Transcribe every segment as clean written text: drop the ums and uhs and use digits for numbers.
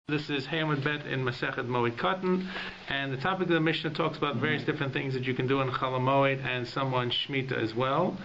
This is Hamad Bet in Masechet MOED KATAN, and the topic of the Mishnah talks about various different things that you can do in Chol HaMoed and some on Shemitah as well.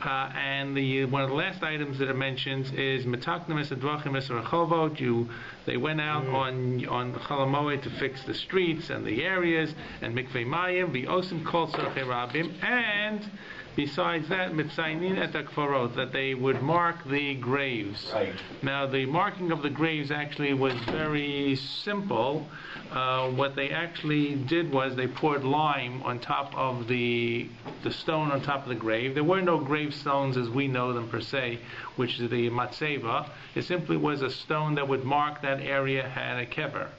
And one of the last items that it mentions is Metaknim es Advachim es Rechovot. They went out on Chol HaMoed to fix the streets and the areas, and Mikvei Mayim, V'osim Kol Tzorchei Rabim, and besides that, Mitzainin et HaKfarot, that they would mark the graves. Right. Now, the marking of the graves actually was very simple. What they actually did was they poured lime on top of the stone on top of the grave. There were no gravestones as we know them per se, which is the matzeva. It simply was a stone that would mark that area had a kever.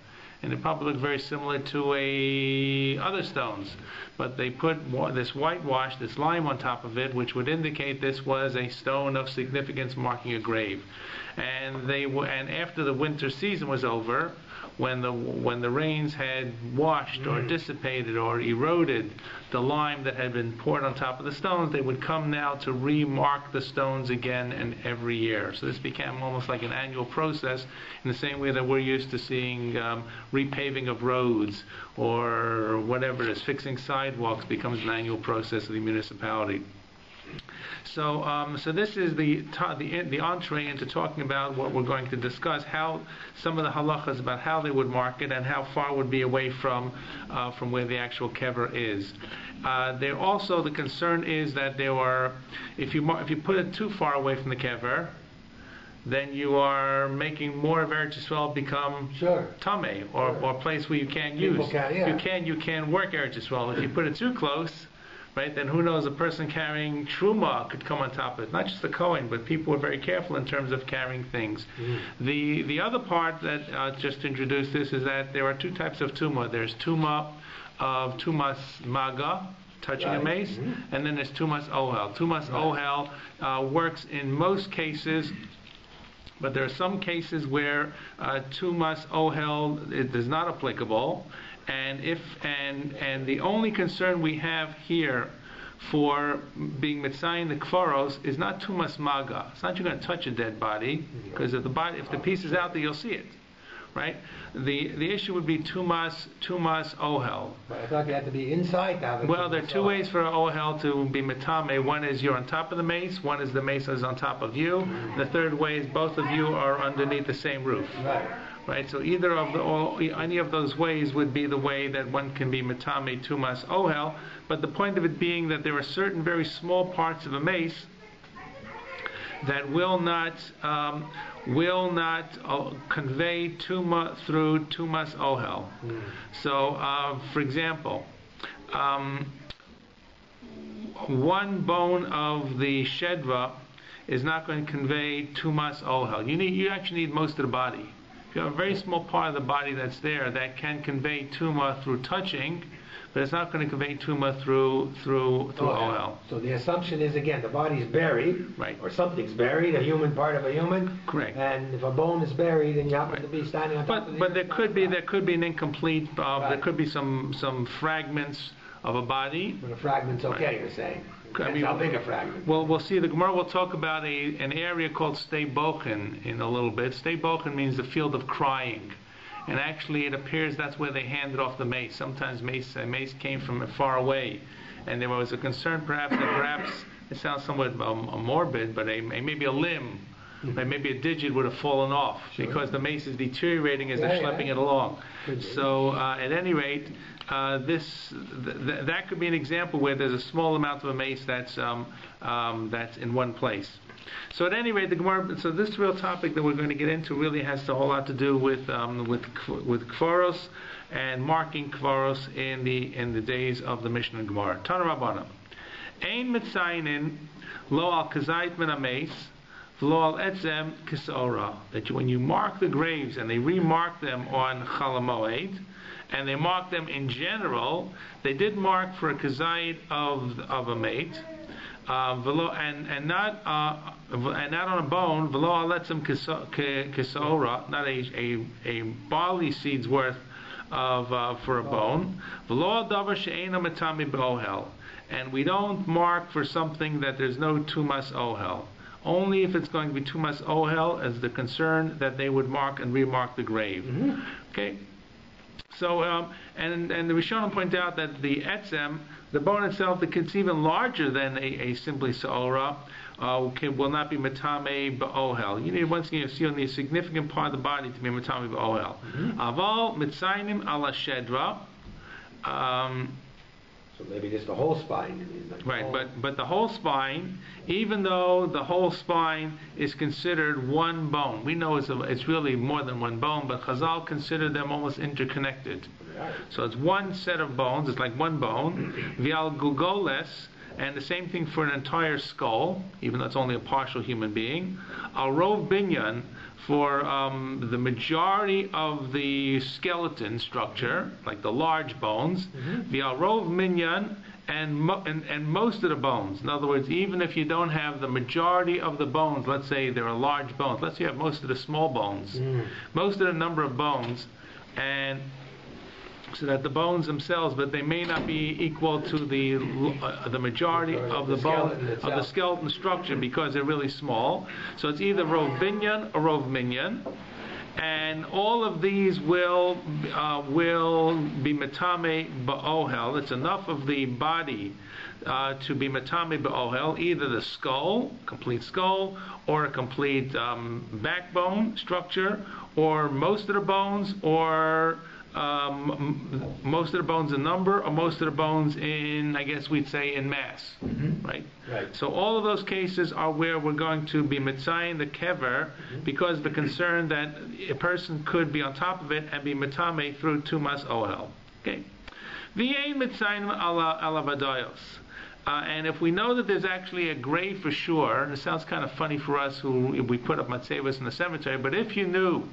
And it probably looked very similar to other stones. But they put this whitewash, this lime on top of it, which would indicate this was a stone of significance marking a grave. And after the winter season was over, when the rains had washed or dissipated or eroded the lime that had been poured on top of the stones, they would come now to remark the stones again and every year. So this became almost like an annual process, in the same way that we're used to seeing repaving of roads or whatever it is, fixing sidewalks becomes an annual process of the municipality. So this is the entree into talking about what we're going to discuss, how some of the halachas about how they would mark it and how far would be away from where the actual kever is. There also the concern is that if you put it too far away from the kever, then you are making more of Eretz Yisrael become tamei or a place where you can't use. You can't work Eretz Yisrael. If you put it too close, right, then who knows, a person carrying truma could come on top of it. Not just the Kohen, but people were very careful in terms of carrying things. The other part that, just to introduce this, is that there are two types of tuma. There's tuma of tumas maga, touching a mace, and then there's tumas ohel. Tumas ohel works in most cases, but there are some cases where tumas ohel is not applicable. And the only concern we have here for being mitzayin the kfaros is not tumas maga. It's not you're going to touch a dead body, because if the piece is out there, you'll see it, right? The issue would be tumas ohel. But I thought you had to be inside now. Well, there are two ways for ohel to be mitame. One is you're on top of the mace. One is the mace is on top of you. The third way is both of you are underneath the same roof. Right, so either of any of those ways would be the way that one can be metame tumas ohel. But the point of it being that there are certain very small parts of a mace that will not convey tuma through tumas ohel. So, for example, one bone of the shedva is not going to convey tumas ohel. You actually need most of the body. If you have a very small part of the body that's there that can convey tuma through touching, but it's not going to convey tuma through ohel. So the assumption is, again, the body's buried, right, or something's buried, a human part of a human. Correct. And if a bone is buried, and you happen to be standing on top of it. But there could be an incomplete. There could be some fragments of a body. But a fragment's okay, you're saying. How big a fragment? Well, we'll see. The Gemara will talk about an area called Stei Bochen in a little bit. Stei Bochen means the field of crying. And actually it appears that's where they handed off the mace. Sometimes mace came from far away. And there was a concern perhaps it sounds somewhat morbid, but maybe a limb, maybe a digit would have fallen off because the mace is deteriorating as they're schlepping it along. So at any rate, that could be an example where there's a small amount of a mace that's in one place. So at any rate, the Gemara. So this real topic that we're going to get into really has a whole lot to do with kvaros and marking kvaros in the days of the Mishnah Gemara. Tana Rabbana, ein mitzayin lo al kazayit min hameis v'lo al etzem kisora. That when you mark the graves and they remark them on Chol HaMoed, and they mark them in general, they did mark for a kazayit of a mate. And not on a bone, v'lo aletzem kisora, not a barley seed's worth for a bone. V'lo davar she'eino metami b'ohel, and we don't mark for something that there's no tumas ohel. only if it's going to be tumas ohel, as the concern that they would mark and remark the grave. Okay. So, and the Rishonim point out that the etzem, the bone itself, it's even larger than a simply se'ora, will not be matame ba'ohel. You need, once again, you need a significant part of the body to be matame ba'ohel. Aval mitzaynim ala shedra. So maybe just the whole spine. Right, but the whole spine, even though the whole spine is considered one bone, we know it's really more than one bone, but Chazal considered them almost interconnected. So it's one set of bones, it's like one bone. Vial gugoles, and the same thing for an entire skull, even though it's only a partial human being. Al rov binyan, for the majority of the skeleton structure, like the large bones, the alrov minyan, and most of the bones. In other words, even if you don't have the majority of the bones, let's say there are large bones, let's say you have most of the small bones, most of the number of bones, and so that the bones themselves, but they may not be equal to the majority of the bone of the skeleton structure because they're really small. So it's either rov binyan or rov minyan, and all of these will be matame ba'ohel. It's enough of the body to be matame ba'ohel, either the skull, complete skull, or a complete backbone structure, or most of the bones, or most of the bones in number, or most of the bones in, I guess we'd say, in mass, right? So all of those cases are where we're going to be mitzayin the kever, because of the concern that a person could be on top of it and be mitame through tumas ohel. Okay. V'yein mitzayin ala vadayos. And if we know that there's actually a grave for sure, and it sounds kind of funny for us who we put up matzevos in the cemetery, but if you knew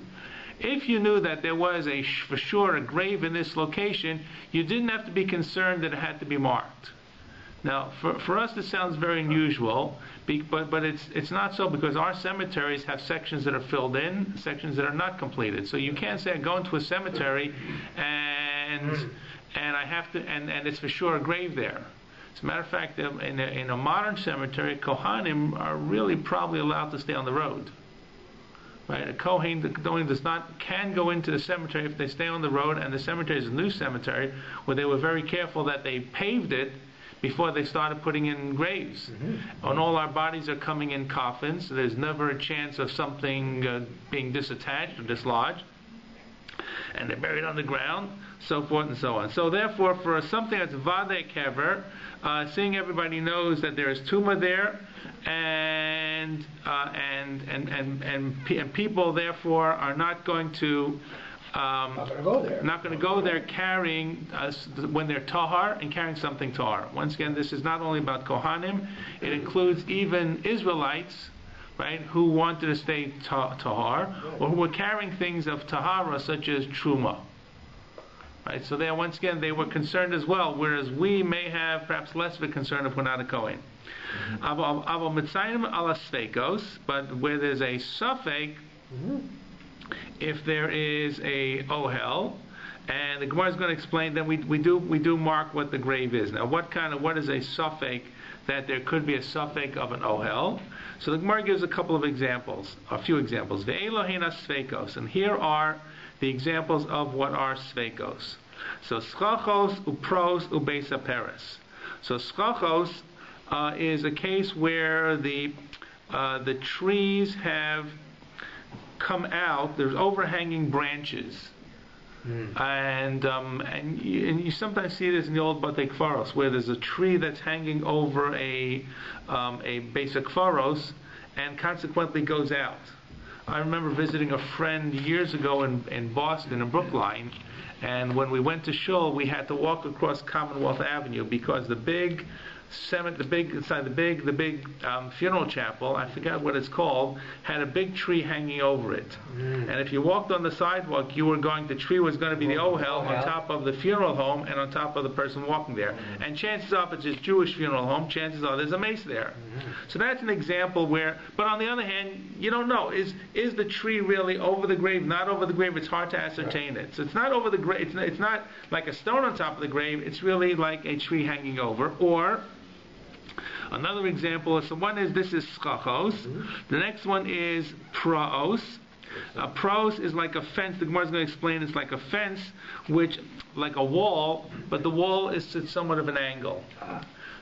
that there was for sure a grave in this location, you didn't have to be concerned that it had to be marked. Now, for us, this sounds very unusual, but it's not so, because our cemeteries have sections that are filled in, sections that are not completed. So you can't say I go into a cemetery and I have to, and it's for sure a grave there. As a matter of fact, in a modern cemetery, Kohanim are really probably allowed to stay on the road. Right, a Kohen can go into the cemetery if they stay on the road, and the cemetery is a new cemetery where they were very careful that they paved it before they started putting in graves. And all our bodies are coming in coffins, so there's never a chance of something being disattached or dislodged, and they're buried on the ground, so forth and so on. So therefore, for something that's vadei kever, seeing everybody knows that there is tumah there, and people therefore are not going to go there carrying when they're tahar and carrying something tahar. Once again, this is not only about Kohanim; it includes even Israelites, right, who wanted to stay tahar, or who were carrying things of tahara such as truma. Right, so there, once again, they were concerned as well, whereas we may have perhaps less of a concern if we're not a Kohen. Aval mitzayim ala sveikos, but where there's a suffix, if there is a ohel, and the Gemara is going to explain, then we do mark what the grave is. Now, what is a suffix that there could be a suffix of an ohel? So the Gemara gives a few examples. Ve'elohena sveikos, and here are the examples of what are sveikos. So schachos upros ubeis peres. So schachos is a case where the trees have come out. There's overhanging branches, and you sometimes see this in the old batei kfaros, where there's a tree that's hanging over a basic kfaros, and consequently goes out. I remember visiting a friend years ago in Boston, in Brookline, and when we went to shul, we had to walk across Commonwealth Avenue because the big funeral chapel, I forgot what it's called, had a big tree hanging over it. And if you walked on the sidewalk, the tree was going to be the ohel on top of the funeral home and on top of the person walking there. And chances are, if it's a Jewish funeral home, chances are there's a mace there. So that's an example where, but on the other hand, you don't know, is the tree really over the grave, not over the grave? It's hard to ascertain it. So it's not over the grave, it's not like a stone on top of the grave, it's really like a tree hanging over. Another example is, so one is, this is schachos. The next one is praos. Praos is like a fence. The Gemara is going to explain it's like a fence, which, like a wall, but the wall is at somewhat of an angle.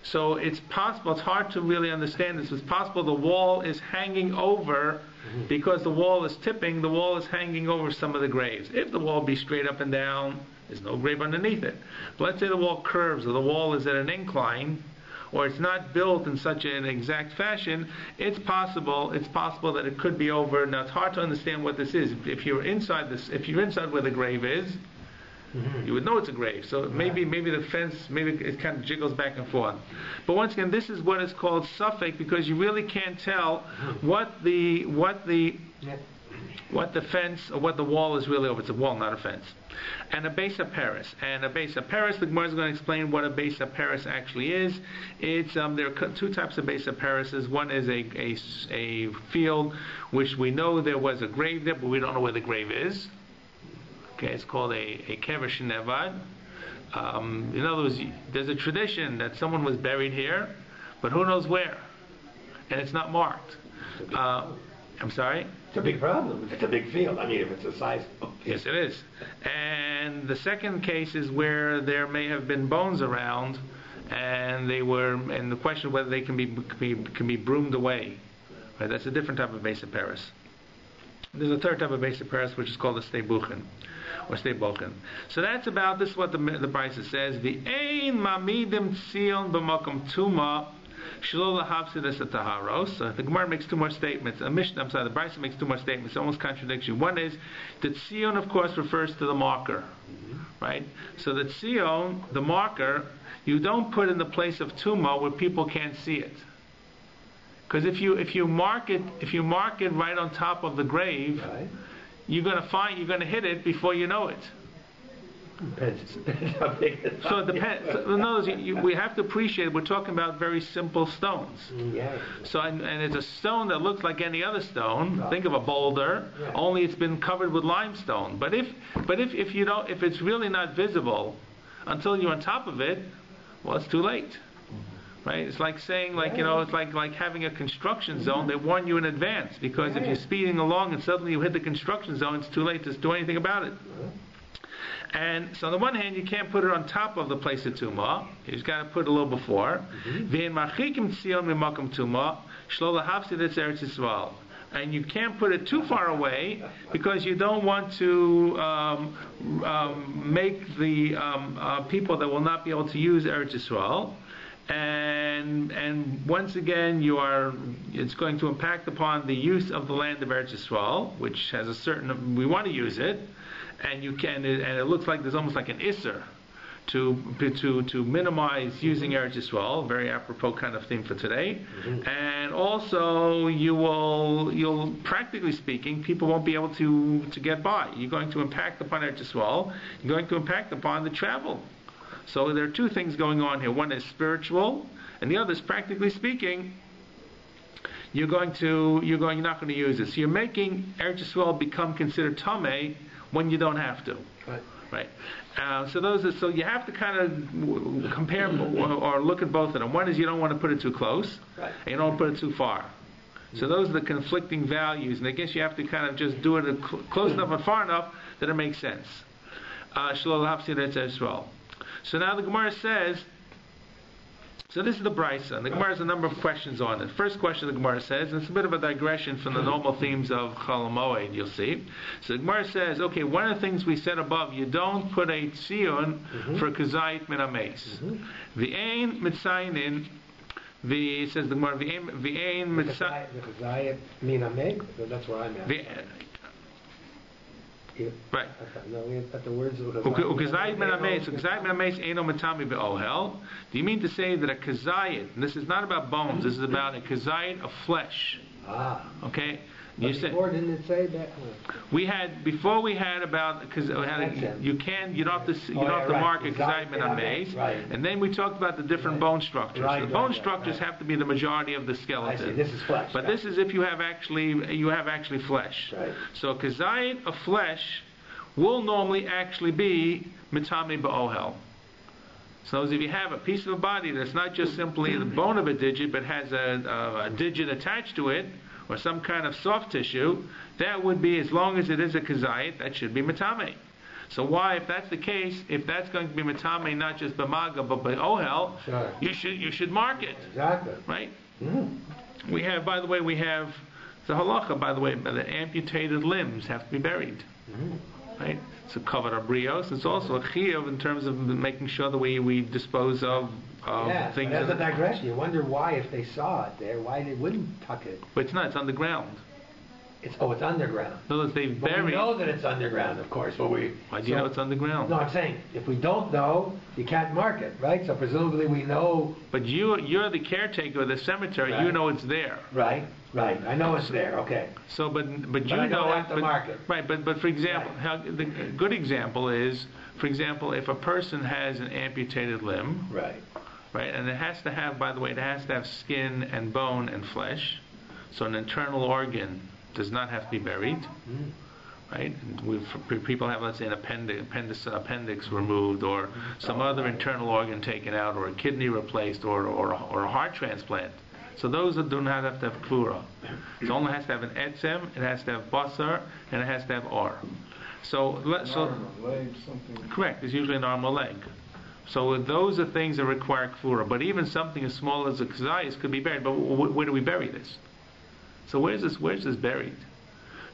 So it's possible, it's hard to really understand this, it's possible the wall is hanging over, because the wall is tipping, the wall is hanging over some of the graves. If the wall be straight up and down, there's no grave underneath it. But let's say the wall curves, or the wall is at an incline, or it's not built in such an exact fashion, it's possible that it could be over. Now it's hard to understand what this is. If you're inside where the grave is, you would know it's a grave. So maybe the fence, maybe it kind of jiggles back and forth. But once again, this is what is called suffix, because you really can't tell what the fence or what the wall is really over. It's a wall, not a fence. And a BAYT Paris. And a BAYT Paris, the Gemara is going to explain what a BAYT Paris actually is. It's there are two types of BAYT Parises. One is a field which we know there was a grave there, but we don't know where the grave is. Okay, it's called a kever shenevad. In other words, there's a tradition that someone was buried here, but who knows where, and it's not marked. I'm sorry? It's a big problem. If it's a big field. I mean, if it's a size. Yes, it is. And the second case is where there may have been bones around, and the question of whether they can be broomed away. Right? That's a different type of BAYT Paris. There's a third type of BAYT Paris, which is called a steibuchen, or steibochen. So that's about, this is what the Brisa says. The ein mamidim tzion b'makom tuma shelo lahavsidas ataharos. So the Gemara makes two more statements. The Brisa makes two more statements. It's almost contradiction. One is that tzion, of course, refers to the marker, right? So the tzion, the marker, you don't put in the place of tuma where people can't see it. Because if you mark it right on top of the grave, right, you're gonna hit it before you know it. Depends how big it is. So it depends. So in other words, we have to appreciate we're talking about very simple stones. Yeah. So and it's a stone that looks like any other stone. Think of a boulder, only it's been covered with limestone. But if it's really not visible until you're on top of it, well, it's too late. Right? It's like saying, it's like having a construction zone. They warn you in advance, because if you're speeding along and suddenly you hit the construction zone, it's too late to do anything about it. And so on the one hand, you can't put it on top of the place of tumah. You just got to put it a little before. And you can't put it too far away, because you don't want to make the people that will not be able to use Eretz Yisrael. And once again, it's going to impact upon the use of the land of Eretz Yisrael, which has a certain, we want to use it, and it looks like there's almost like an isser to minimize using Eretz Yisrael, very apropos kind of theme for today. And also, you'll practically speaking, people won't be able to get by. You're going to impact upon Eretz Yisrael. You're going to impact upon the travel. So there are two things going on here. One is spiritual, and the other is, practically speaking, you're not going to use it. So you're making Eretz Yisrael become considered tameh when you don't have to. Right. So you have to kind of compare or look at both of them. One is you don't want to put it too close, and you don't want to put it too far. So those are the conflicting values, and I guess you have to kind of just do it close enough and far enough that it makes sense. So now the Gemara says, so this is the Brisa, and the Gemara has a number of questions on it. First question the Gemara says, and it's a bit of a digression from the normal themes of Chol MOED, you'll see. So the Gemara says, okay, one of the things we said above, you don't put a tzion for kazayit min hameis. V'ein mitzayin, it says the Gemara, v'ein mitzayin. Kazayit min hameis? That's where I'm at. Right. No, we have got the words of Ukazayit min hameis. Ukazayit min hameis eino matami be'ohel. Do you mean to say that a kazayit, and this is not about bones, this is about a kazayit of flesh? Okay. Before, didn't it say that? Before we had about, because you don't have to mark a kazayit min hameis, and then we talked about the different bone structures. The bone structures have to be the majority of the skeleton. I see. This is flesh. But this is if you have actually flesh. Right. So kazayit of flesh will normally actually be mitame ba'ohel. So if you have a piece of a body that's not just simply the bone of a digit, but has a digit attached to it, or some kind of soft tissue, that would be, as long as it is a kazayit, that should be matame. So why, if that's the case, if that's going to be matame, not just b'maga, but by ohel, Sure. you should mark it. Exactly. Right? Mm-hmm. We have, by the way, the halacha, by the way, the amputated limbs have to be buried. Mm-hmm. Right? So covered abrios. It's also a chiyuv in terms of making sure that we dispose of things. That's a digression. You wonder why, if they saw it there, why they wouldn't tuck it. But it's not. It's underground. It's underground. In other words, they've But buried. we know that it's underground, of course. But Why do you know it's underground? No, I'm saying, if we don't know, you can't mark it, right? So presumably we know. But you're the caretaker of the cemetery. Right. You know it's there. Right. I know it's there. Okay. So, but you I know don't have to mark it. Right. But for example, the good example is, for example, if a person has an amputated limb, right, and it has to have, by the way, it has to have skin and bone and flesh. So an internal organ does not have to be buried. Right? People have, let's say, an appendix removed, or some other internal organ taken out, or a kidney replaced, or a heart transplant. So those do not have to have kvura. It only has to have an etzem, it has to have basar, and it has to have or. Correct. It's usually an arm or leg. So those are things that require kvura. But even something as small as a kazayas could be buried. But where do we bury this? So where's this buried?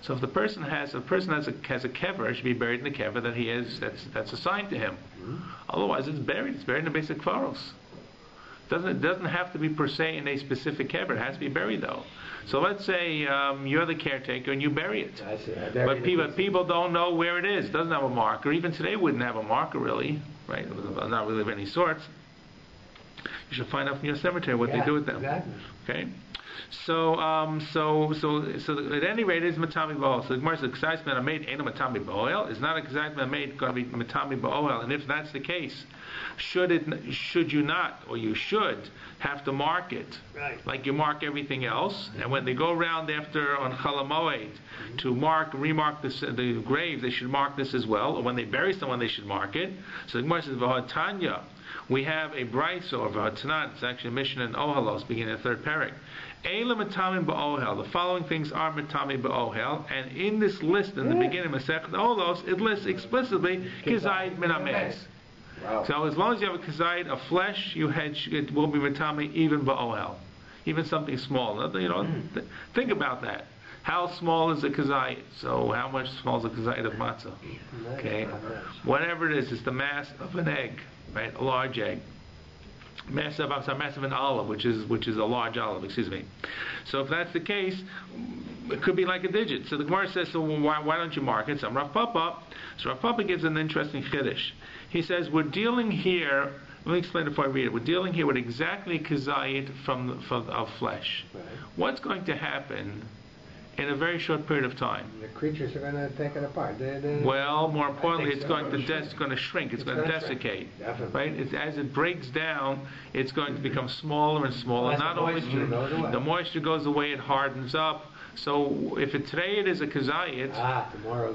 So if the person has a kever, it should be buried in the kever that he has that's assigned to him. Otherwise, it's buried. It's buried in the basic kvaros. It doesn't have to be per se in a specific kever. It has to be buried though. So let's say you're the caretaker and you bury it. I see. But people don't know where it is. It doesn't have a marker. Even today, it wouldn't have a marker really, right? Not really of any sorts. You should find out from your cemetery what they do with them. Exactly. Okay. So at any rate, it is matami ba'oel. So the Gemara says, "K'sayis ben made ain't a matami ba'oel." It's not a k'sayis ben made going to be matami ba'oel. And if that's the case, should you not, or you should have to mark it, like you mark everything else? And when they go around after on Chol HaMoed to remark the grave, they should mark this as well. Or when they bury someone, they should mark it. So the Gemara says, "V'hatanya." We have a brayso or v'hatanan. It's actually a mission in Ohalos, beginning of the 3rd parak. Eila matami ba'ohel. The following things are matami ba'ohel, and in this list, in the beginning of Masechet Ohalos, it lists explicitly kizayit min hametz. Wow. So as long as you have a kizayit of flesh, it will be matami even ba'ohel, even something small. Think about that. How small is a kazayit? So how much small is a kazayit of matzah? Okay, whatever it is, it's the mass of an egg, right? A large egg. Mass of an olive, which is a large olive. Excuse me. So if that's the case, it could be like a digit. So the Gemara says, so why don't you mark it? So Rav Papa gives an interesting chiddush. He says we're dealing here. Let me explain it before I read it. We're dealing here with exactly kazayit of flesh. Right. What's going to happen in a very short period of time? The creatures are going to take it apart. Well, more importantly, it's going to shrink. It's It's going to gonna desiccate. shrink. Definitely. Right? As it breaks down, it's going to become smaller and smaller. As Not the only moisture goes away. the moisture goes away, it hardens up. So if today it is a kazayit,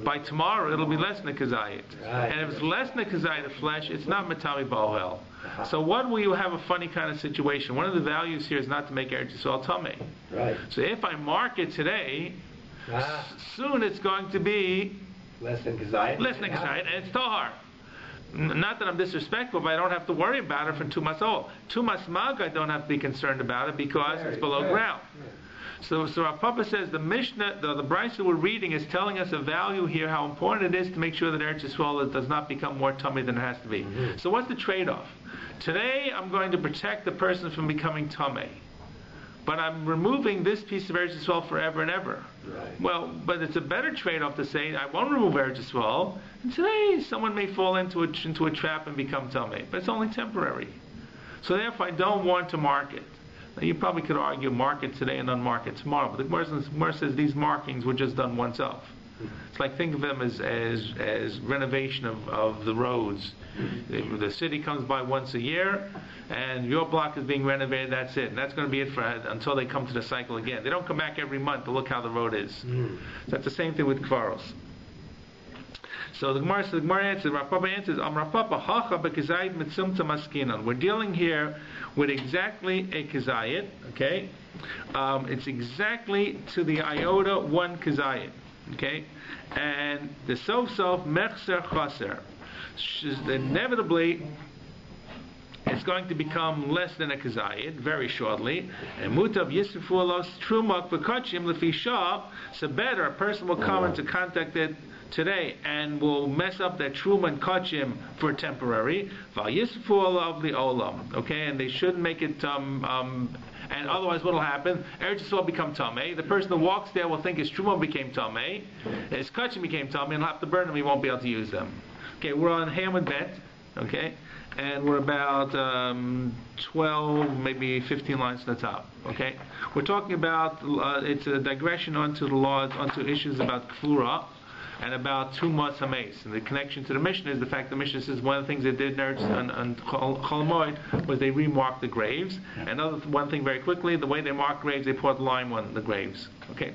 by tomorrow it'll be less than a kazayit. Right. And if it's less than a kazayit of flesh, it's not matami ba'ohel. So what will you have a funny kind of situation? One of the values here is not to make Eretz Yisrael tamei. Right. So if I mark it today, soon it's going to be less than kazayit, and it's tahar. Not that I'm disrespectful, but I don't have to worry about it for 2 months old. 2 months mag, I don't have to be concerned about it because it's below ground. So Rav Papa says the Mishnah, the Brisa we're reading is telling us a value here, how important it is to make sure that Eretz Yisrael does not become more tummy than it has to be. So what's the trade-off? Today I'm going to protect the person from becoming tummy, but I'm removing this piece of Eretz Yisrael forever and ever. Right. Well, but it's a better trade-off to say I won't remove Eretz Yisrael, and today someone may fall into a trap and become tummy, but it's only temporary. So therefore I don't want to mark it. Now, you probably could argue mark it today and unmark it tomorrow, but the Gemara says these markings were just done once off. It's like, think of them as renovation of the roads. The city comes by once a year, and your block is being renovated. That's it, and that's going to be it until they come to the cycle again. They don't come back every month to look how the road is. So that's the same thing with kvaros. So the Gemara answers, Rav Papa answers, Rav Papa, hacha b'kizayit mitzumta maskinon. We're dealing here with exactly a kizayit, okay? It's exactly to the iota 1 kizayit, okay? And the sof mechser chaser. Inevitably, it's going to become less than a kazayid very shortly. And mutav yisfulos trumak v'kachim lefi shah. So better, a person will come into contact it today and will mess up that truma and kachim for temporary. Val yisfuolav li'olam. Okay, and they shouldn't make it. And otherwise, what will happen? Eretz Yisrael become tamei. The person who walks there will think his truma became tamei, his kachim became tamei, and he'll have to burn them. He won't be able to use them. Okay, we're on Hamad Bet. Okay. And we're about 12, maybe 15 lines to the top. Okay, we're talking about it's a digression onto the laws, onto issues about kfura and about tumas hameis. And the connection to the Mishnah is the fact the Mishnah says one of the things they did on Chol Moed was they remarked the graves. And one thing very quickly, the way they marked graves, they poured lime on the graves. Okay.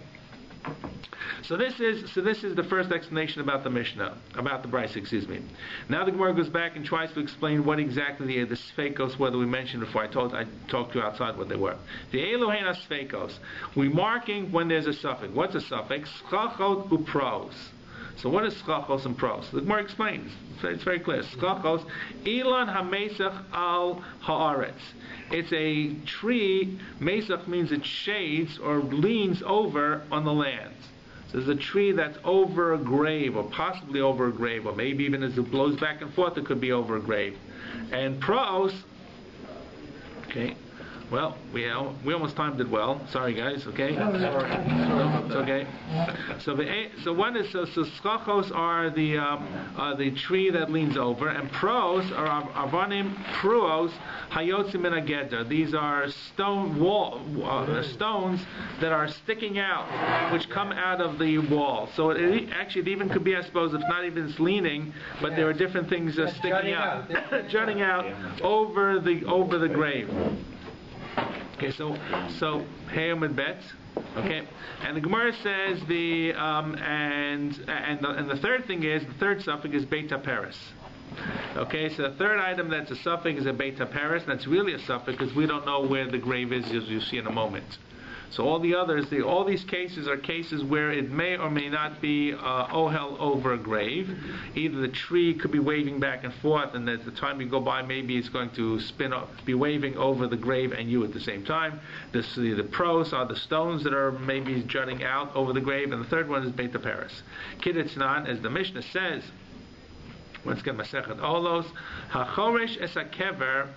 So this is the first explanation about the Mishnah, about the Bryce, excuse me. Now the Gemara goes back and tries to explain what exactly the sfeikos were that we mentioned before. I talked to you outside what they were. The Elohena sfeikos. We're marking when there's a suffix. What's a suffix? Schachot upros. So what is schachos and pros? The Gemara explains. It's very clear. Schachos, ilan hamesach al haaretz. It's a tree. Mesach means it shades or leans over on the land. So there's a tree that's over a grave, or possibly over a grave, or maybe even as it blows back and forth, it could be over a grave. And pros, okay. Well, we almost timed it well. Sorry, guys. Okay. It's okay. So one is schachos are the tree that leans over, and pros are avanim pruos hayotzim min hageder. These are stones that are sticking out, which come out of the wall. So it even could be, I suppose, if not even it's leaning, but there are different things sticking out, jutting out over the grave. Okay, so Hayom Bet. Okay, and the Gemara says and the third thing is the third suffix is BAYT Paris. Okay, so the third item that's a suffix is a BAYT Paris, and that's really a suffix because we don't know where the grave is, as you'll see in a moment. So all the others, all these cases are cases where it may or may not be ohel over a grave. Either the tree could be waving back and forth, and at the time you go by, maybe it's going to be waving over the grave and you at the same time. The pros are the stones that are maybe jutting out over the grave, and the third one is BAYT Paris. Kiddutznan, as the Mishnah says, once again, Masechet Olos, HaChoresh es HaKever,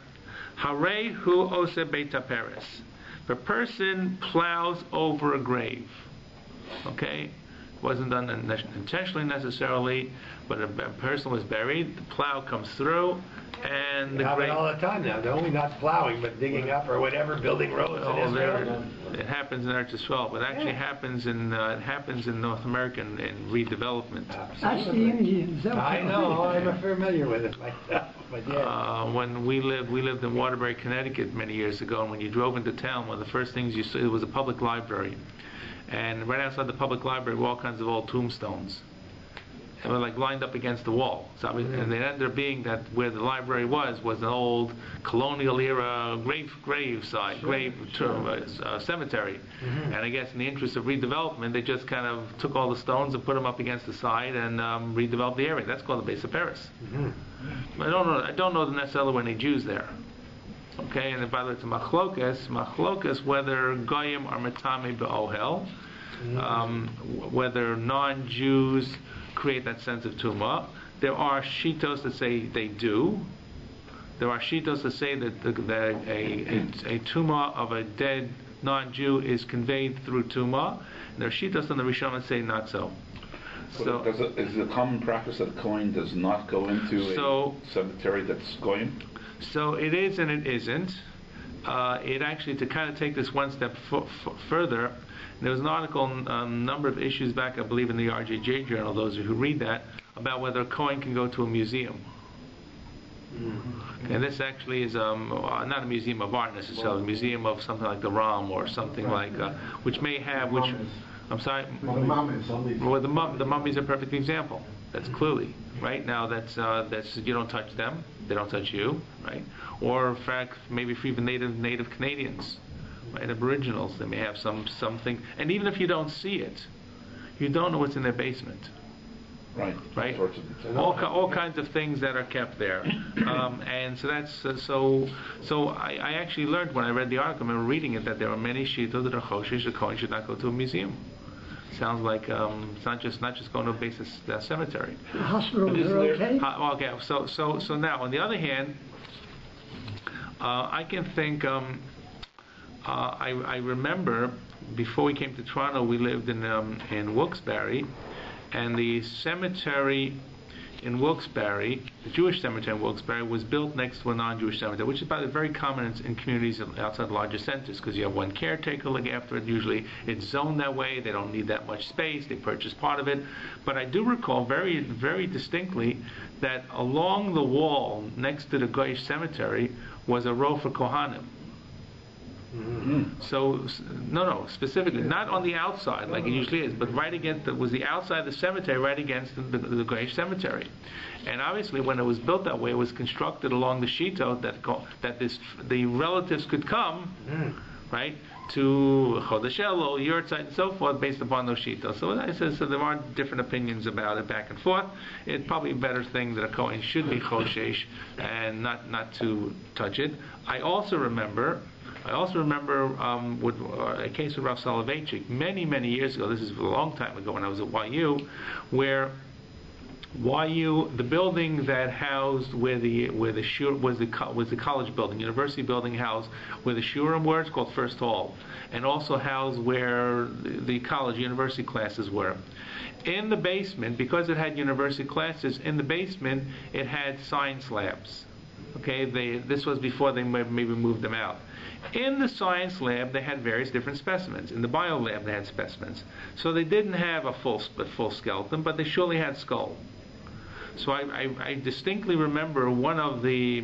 Harei hu ose BAYT Paris. If a person plows over a grave, okay, it wasn't done intentionally necessarily, but a person was buried, the plow comes through, and they have it all the time now. They're only not plowing, but digging up or whatever, building roads in Israel. It happens in Eretz Yisrael, but it actually happens in North America in redevelopment. Absolutely. I know. I'm familiar with it myself. But yeah. When we lived in Waterbury, Connecticut many years ago, and when you drove into town, one of the first things you saw, it was a public library, and right outside the public library were all kinds of old tombstones. They were like lined up against the wall. So and it ended up being that where the library was an old colonial era cemetery. And I guess in the interest of redevelopment, they just kind of took all the stones and put them up against the side and redeveloped the area. That's called the BAYT Paris. I don't know necessarily when they Jews there. Okay, and by the way, it's a machlokas whether goyim are metame be'ohel, whether non-Jews create that sense of tumah. There are shitos that say they do. There are shitos that say that a tumah of a dead non-Jew is conveyed through tumah. And there are shitos on the Rishon that say not so. So is it a common practice that a kohen does not go into a cemetery that's goyim? So it is and it isn't. It actually, to kind of take this one step further, there was an article on a number of issues back, I believe, in the RJJ Journal, those who read that, about whether a kohen can go to a museum. And this actually is not a museum of art necessarily, a museum of something like the Ram or something like, which may have, I'm sorry? The mummies. Well, the mummies are a perfect example. That's clearly, right? Now that's you don't touch them, they don't touch you, right? Or in fact, maybe for even native Canadians, right? Aboriginals, they may have something, and even if you don't see it, you don't know what's in their basement. Right. All kinds of things that are kept there, and so that's so. I actually learned when I read the article, I remember reading it, that there are many shitos that are choshesh a kohen should not go to a museum. Sounds like it's not just going to a basis cemetery. The hospitals are okay. Okay. So now on the other hand, I can think. I remember before we came to Toronto, we lived in Wilkes-Barre. And the cemetery in Wilkes-Barre, the Jewish cemetery in Wilkes-Barre, was built next to a non-Jewish cemetery, which is about very common in communities outside larger centers, because you have one caretaker look after it. Usually it's zoned that way. They don't need that much space. They purchase part of it. But I do recall very, very distinctly that along the wall next to the Goyish cemetery was a row for Kohanim. Mm-hmm. So, no, specifically, not on the outside like it usually is, but right against, was the outside of the cemetery, right against the Goyish cemetery. And obviously, when it was built that way, it was constructed along the shito that the relatives could come, right, to Chodesh Elul, Yurtzeit, and so forth, based upon those shitos. So there are different opinions about it back and forth. It's probably a better thing that a Kohen should be Choshesh and not to touch it. I also remember with a case with Rav Soloveitchik many years ago. This is a long time ago when I was at YU, where the building that housed where the shur was the college building, university building housed where the shurim were. It's called First Hall, and also housed where the college university classes were. In the basement, because it had university classes, in the basement it had science labs. Okay, this was before they maybe moved them out. In the science lab, they had various different specimens. In the bio lab, they had specimens. So they didn't have a full skeleton, but they surely had skull. So I distinctly remember one of the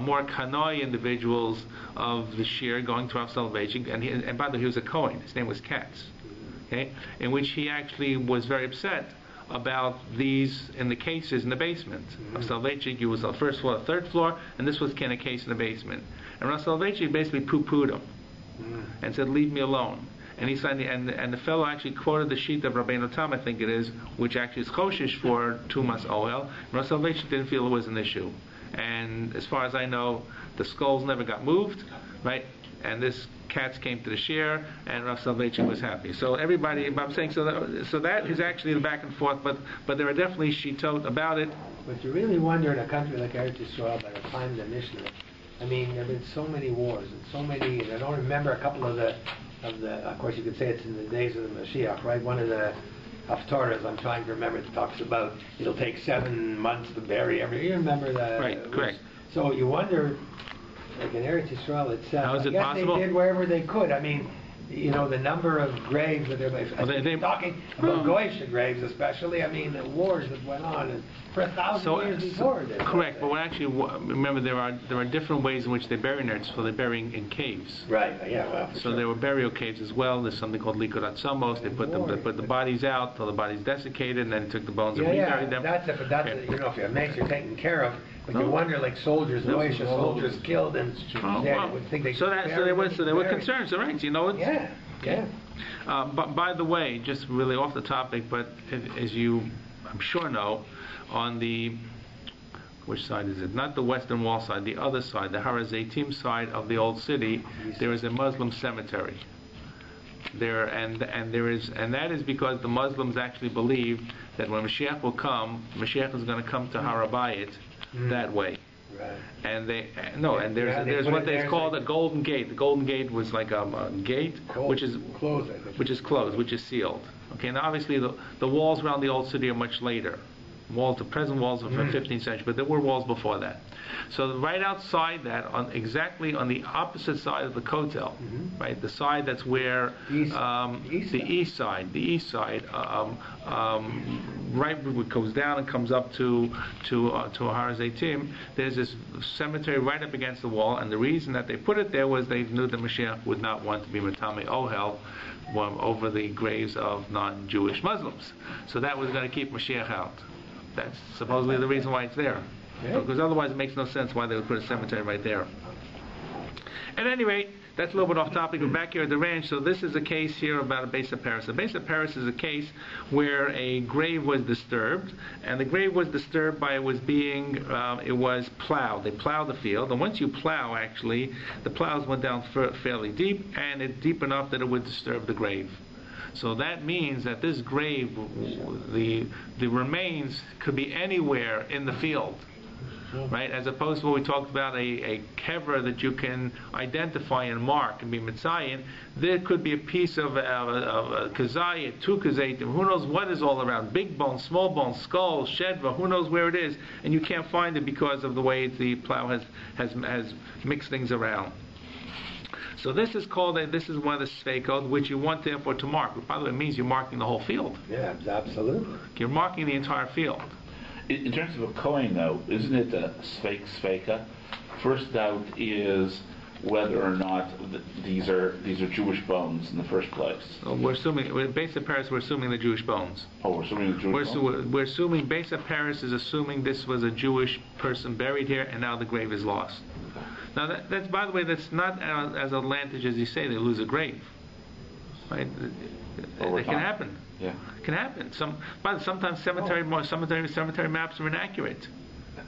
more kanoi individuals of the shir going to Rav Soloveitchik, and by the way, he was a Kohen. His name was Katz. Okay, in which he actually was very upset about these in the cases in the basement. Rav Soloveitchik, he was on the first floor, the third floor, and this was a case in the basement. And Rav Soloveitchik basically poo-pooed him and said, "Leave me alone." And he signed and the fellow actually quoted the sheet of Rabbeinu Tam, I think it is, which actually is choshesh for Tumas Oel. Rav Soloveitchik didn't feel it was an issue. And as far as I know, the skulls never got moved, right? And this Katz came to the shir, and Rav Soloveitchik was happy. So everybody, I'm saying, so that is actually the back and forth, but there are definitely shitot about it. But you really wonder in a country like Eretz Yisrael, by the time of the Mishnah, I mean, there have been so many wars and so many, and I don't remember a couple of the, of course you could say it's in the days of the Mashiach, right? One of the Haftarahs I'm trying to remember, it talks about it'll take 7 months to bury every, you remember that? Right, correct. So you wonder, like in Eretz Yisrael itself, how is it possible? They did wherever they could. I mean, you know, the number of graves that they're talking about Goyish graves especially. I mean, the wars that went on and for 1,000 years before this. Correct, but actually, remember there are different ways in which they bury nerds. So they're burying in caves. Right. Yeah. Well. So there were burial caves as well. There's something called likudat samos. They put the bodies out till the body's desiccated, and then took the bones and reburied them. That's you know, if you're you're taken care of. But you wonder, like soldiers, Goyish soldiers killed, and would think they. So there were concerns, right? You know. Yeah. But by the way, just really off the topic, but as you, I'm sure know, on the, which side is it? Not the western wall side, the other side, the Har HaZeitim side of the old city, there is a Muslim cemetery. There and that is because the Muslims actually believe that when Mashiach will come, Mashiach is going to come to Har HaBayit that way. Right. And there's what they call the Golden Gate. The Golden Gate was like a gate which is closed, which is sealed. Okay, and obviously the walls around the old city are much later. The present walls are from 15th century, but there were walls before that. So right outside that, exactly on the opposite side of the Kotel, right, the side that's where the east side, right where it goes down and comes up to Har HaZeitim, there's this cemetery right up against the wall, and the reason that they put it there was they knew that Mashiach would not want to be Matame Ohel over the graves of non-Jewish Muslims. So that was going to keep Mashiach out. That's supposedly the reason why it's there. Because otherwise it makes no sense why they would put a cemetery right there. At any rate, that's a little bit off topic. We're back here at the ranch. So this is a case here about a BAYT Paris. A BAYT Paris is a case where a grave was disturbed, and the grave was disturbed by it was plowed. They plowed the field, and once you plow, actually, the plows went down fairly deep, and it's deep enough that it would disturb the grave. So that means that this grave, the remains could be anywhere in the field. Right, as opposed to what we talked about, a kever that you can identify and mark and be mitzayin. There could be a piece of a kazayit, two kazayitim, who knows what is all around, big bones, small bones, skull, shedva, who knows where it is, and you can't find it because of the way the plow has mixed things around. So this is one of the sfeikot which you want therefore to mark. By the way, it means you're marking the whole field. Yeah, absolutely. You're marking the entire field. In terms of a coin, though, isn't it a sfeika? First doubt is whether or not these are Jewish bones in the first place. So we're assuming, based on Paris, we're assuming the Jewish bones. Oh, we're assuming the Jewish bones? We're assuming, based on Paris, is assuming this was a Jewish person buried here, and now the grave is lost. Now, that's by the way, that's not as outlandish as you say. They lose a grave, right? It can happen. Yeah, it can happen. Sometimes cemetery maps are inaccurate.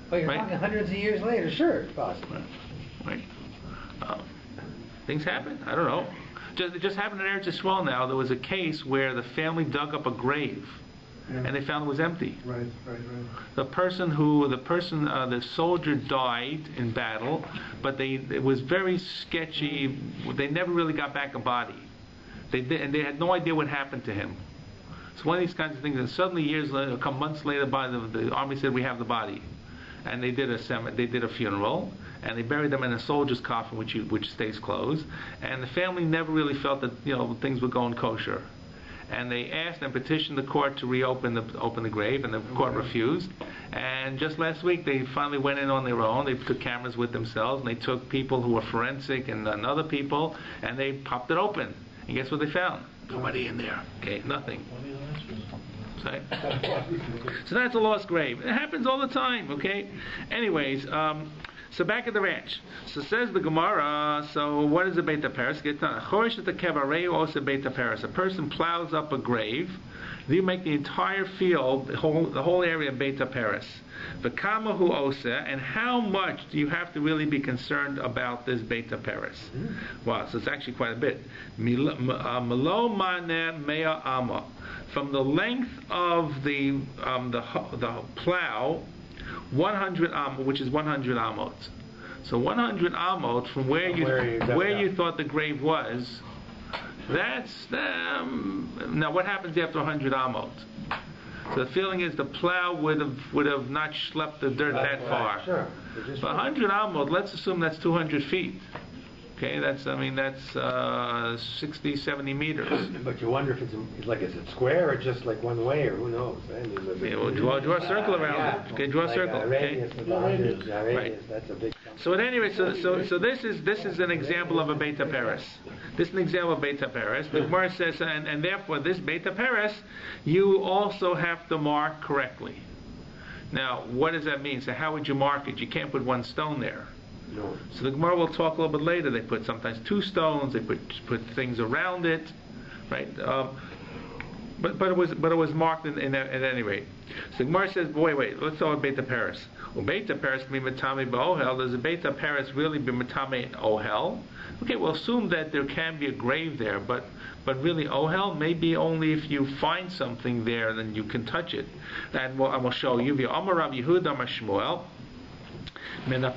Well, you're talking hundreds of years later. Sure, it's possible. Right. Things happen. I don't know. It just happened in Eretz Yisrael now. There was a case where the family dug up a grave, and they found it was empty. Right. The soldier died in battle, but it was very sketchy. They never really got back a body. They had no idea what happened to him. It's one of these kinds of things. And suddenly, years later, a couple months later, the army said we have the body, and they did a funeral, and they buried them in a soldier's coffin, which stays closed. And the family never really felt that things were going kosher, and they asked and petitioned the court to open the grave, and the court refused. And just last week, they finally went in on their own. They took cameras with themselves, and they took people who were forensic and other people, and they popped it open. And guess what they found? Nobody in there. Okay, nothing. So that's a lost grave. It happens all the time, okay? Anyways, so back at the ranch. So says the Gemara, so what is a BAYT Paris? A person plows up a grave. You make the entire field, the whole area BAYT Paris. V'kamahu osa, and how much do you have to really be concerned about this BAYT Paris? Wow, so it's actually quite a bit. Melo maneh mea amma. From the length of the plow, 100 amot, which is 100 amot. So 100 amot from where you thought the grave was. That's now what happens after 100 amot? So the feeling is the plow would have not schlepped the dirt that far. Sure. But 100 amot, let's assume that's 200 feet. Okay, that's 60, 70 meters. But you wonder if is it square or just like one way, or who knows? We'll draw a circle around it. Okay, draw a circle. Okay. Right. That's a big. So at any rate, so this is an example of a BAYT Paris. This is an example of BAYT Paris. The Gemara says, and therefore this BAYT Paris, you also have to mark correctly. Now, what does that mean? So how would you mark it? You can't put one stone there. No. So the Gemara will talk a little bit later. They put sometimes two stones. They put things around it, right? But it was marked at any rate. So the Gemara says, wait. Let's talk about BAYT Paris. Well, BAYT Paris can be matame b'ohel. Does a BAYT Paris really be matame ohel? Okay, we'll assume that there can be a grave there, but really ohel maybe only if you find something there, then you can touch it. And we'll show you. V'amar Rav Yehuda Amar Shmuel. A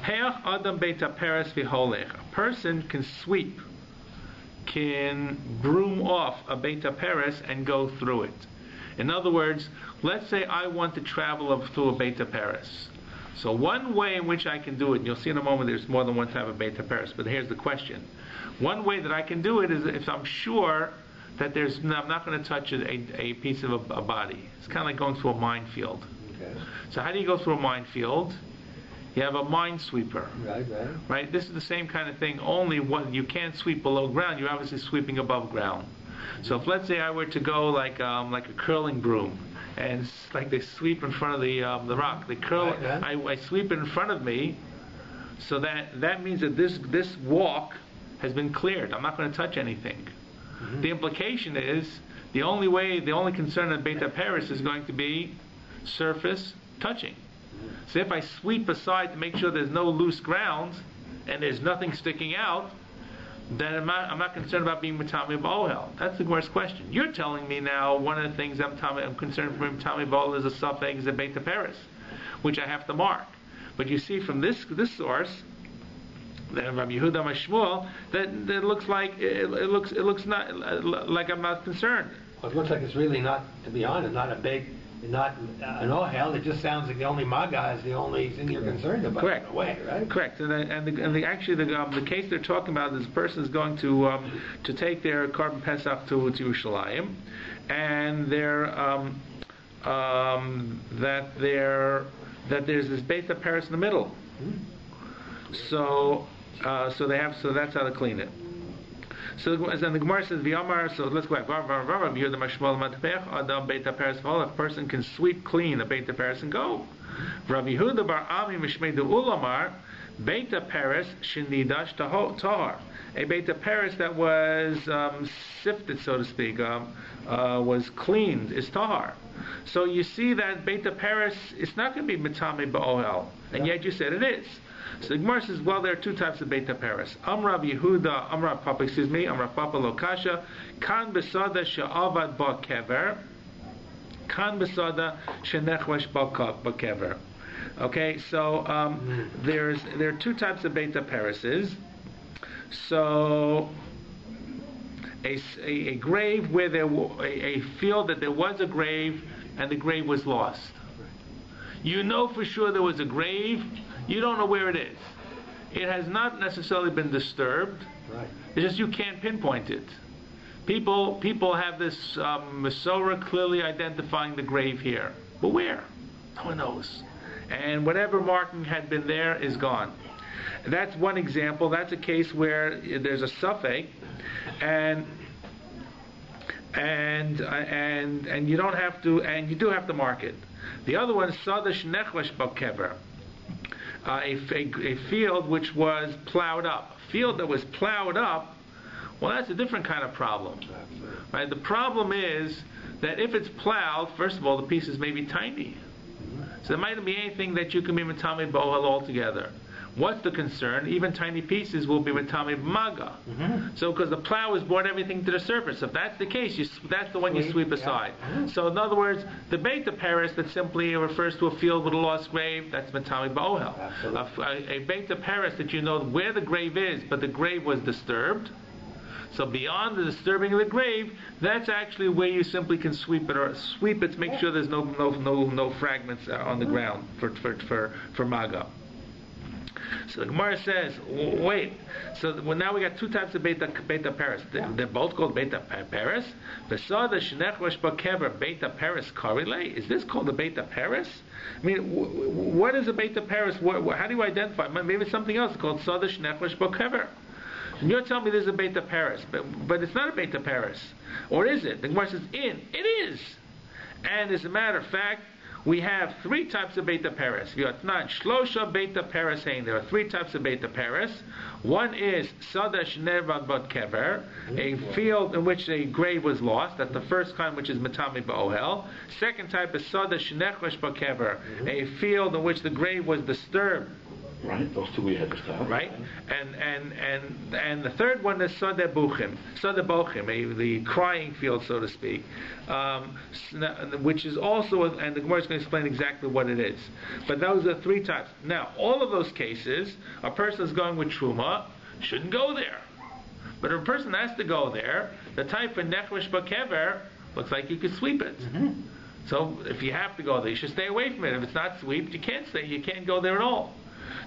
person can sweep, can broom off a BAYT Paris and go through it. In other words, let's say I want to travel through a BAYT Paris. So one way in which I can do it, and you'll see in a moment there's more than one type of BAYT Paris, but here's the question. One way that I can do it is if I'm sure that I'm not going to touch a piece of a body. It's kind of like going through a minefield. Okay. So how do you go through a minefield? You have a minesweeper. Right? This is the same kind of thing, only you can't sweep below ground, you're obviously sweeping above ground. So if let's say I were to go like a curling broom, and it's like they sweep in front of the rock. They curl. I sweep it in front of me, so that means that this walk has been cleared. I'm not going to touch anything. Mm-hmm. The implication is the only concern at BAYT Paris is going to be surface touching. Mm-hmm. So if I sweep aside to make sure there's no loose ground and there's nothing sticking out, then I'm not concerned about being Matami Ba'ohel. That's the Gemara's question. You're telling me now one of the things I'm concerned for Matami Ba'ohel is a suffix at BAYT Paris, which I have to mark. But you see from this source, that Rabbi Yehuda Mashmuel, that it looks like it looks not like I'm not concerned. Well, it looks like it's really not, to be honest, not an ohel. It just sounds like the only maga is the only thing you're concerned about. Correct. In a way, right? Correct. Actually the case they're talking about is a person is going to take their Korban Pesach to Yerushalayim, and that there's this BAYT Paris in the middle. So that's how to clean it. So then the Gemara says, "V'yamar." So let's go back. A person can sweep clean a BAYT Paris and go. Rabbi Yehuda bar Ami Mishmei de Ulamar, BAYT Paris shenidash tahar. A BAYT Paris that was sifted, so to speak, was cleaned, is tahar. So you see that BAYT Paris, it's not going to be Matami Ba'ohel, and yet you said it is. So the Gemara says, well, there are two types of BAYT Paris. Amrav Yehuda, Amrav Papa Lokasha, Kan Besada She'avad Ba Kever, Kan Besada She'nechwesh Ba Kever. Okay, so there are two types of BAYT Parises. So a grave where a field that there was a grave and the grave was lost. You know for sure there was a grave. You don't know where it is. It has not necessarily been disturbed. Right. It's just you can't pinpoint it. People have this Masorah clearly identifying the grave here. But where? No one knows. And whatever marking had been there is gone. That's one example. That's a case where there's a suffix, and you don't have to, and you do have to mark it. The other one is Sadash Nechlesh Bakever. A field which was plowed up. A field that was plowed up, well, that's a different kind of problem. Right? The problem is that if it's plowed, first of all, the pieces may be tiny. So there might be anything that you can be Matami Ba'ohel altogether. What's the concern? Even tiny pieces will be Matami B'maga. Mm-hmm. So because the plow has brought everything to the surface. If that's the case, that's the one you sweep aside. Yeah. Mm-hmm. So in other words, the BAYT Paris that simply refers to a field with a lost grave, that's Matami Ba'ohel. A BAYT Paris that you know where the grave is, but the grave was disturbed. So beyond the disturbing of the grave, that's actually where you simply can sweep it to make sure there's no fragments on the ground for Maga. So the Gemara says, wait. So now we got two types of BAYT Paris. They're both called BAYT Paris. Vesada Shnechvash Bakever BAYT Paris Karile. Is this called the BAYT Paris? I mean, what is a BAYT Paris? How do you identify? Maybe it's something else called Sada Shnechvash Bakever. And you're telling me there's a BAYT Paris, but it's not a BAYT Paris, or is it? The Gemara says, it is. And as a matter of fact, we have three types of BAYT Paris. There are three types of BAYT Paris. One is Sadash Nevad Bat Kever, a field in which a grave was lost. That's the first kind, which is Matami Ba'ohel. Second type is Sadash Nechlesh Bat Kever, a field in which the grave was disturbed. Right, those two we had to start. Right, and the third one is Sadeh Bochim, the crying field, so to speak, which is also, and the Gemara is going to explain exactly what it is. But those are three types. Now, all of those cases, a person is going with Truma, shouldn't go there. But if a person has to go there, the type for Nechlesh Bakever looks like you could sweep it. Mm-hmm. So if you have to go there, you should stay away from it. If it's not swept, you can't go there at all.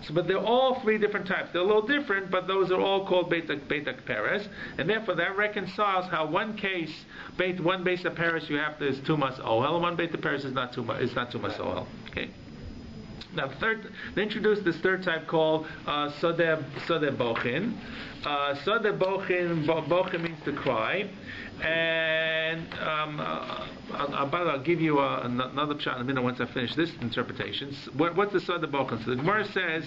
So, but they're all three different types. They're a little different, but those are all called BAYT Paris, and therefore that reconciles how one case, one BAYT Paris you have to is Tumas Ohel, and one BAYT Paris is not Tumas Ohel. Okay. Now, they introduced this third type called Sadeh Bochin. Sadeh Bochin means to cry. And I'll give you another shot in a minute once I finish this interpretation. What's the Sod HaBochen? So the Gemara says,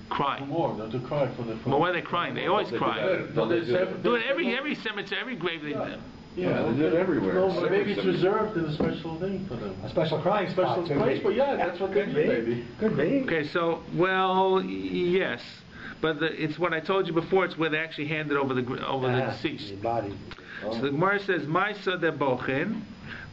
cry. To cry for the. Well, why are they crying? They always cry. Do it every cemetery, every grave they do. Yeah, they do it everywhere. No, but maybe it's reserved as a special thing for them. A special crying special spot. place, but yeah, that's what they do, maybe. Could be. Okay, so, well, yes. But it's what I told you before, it's where they actually handed over the deceased. The body. So the Gemara says, "My Sada Bochin,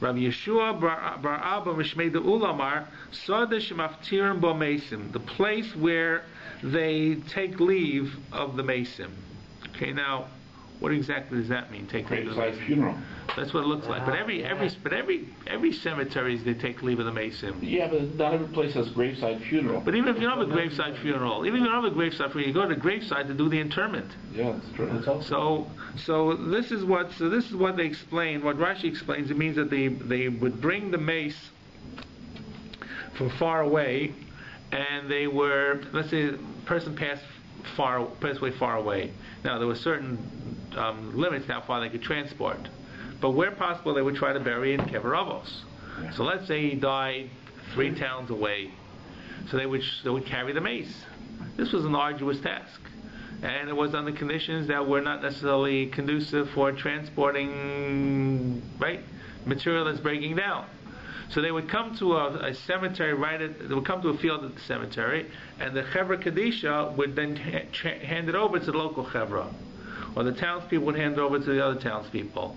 Rabbi Yeshua bar Abba Mishmei de Ulamar, Sada Shemaftirim Bo Mesim," the place where they take leave of the Mesim. Okay, now, what exactly does that mean? Take leave of the Mesim? Funeral. That's what it looks like. But every cemetery they take leave of the Mesim. Yeah, but not every place has graveside funeral. But even if you don't have a graveside funeral, you go to the graveside to do the interment. Yeah, that's true. So this is what they explain. What Rashi explains, it means that they would bring the mace from far away, and they were, let's say, a person passed away far away. Now there were certain limits how far they could transport, but where possible they would try to bury in Kever Avos. Yeah. So let's say he died 3 towns away, so they would carry the mace. This was an arduous task, and it was under conditions that were not necessarily conducive for transporting material that's breaking down. So they would come to a cemetery they would come to a field at the cemetery, and the Chevra Kadisha would then hand it over to the local Chevra, or the townspeople would hand it over to the other townspeople.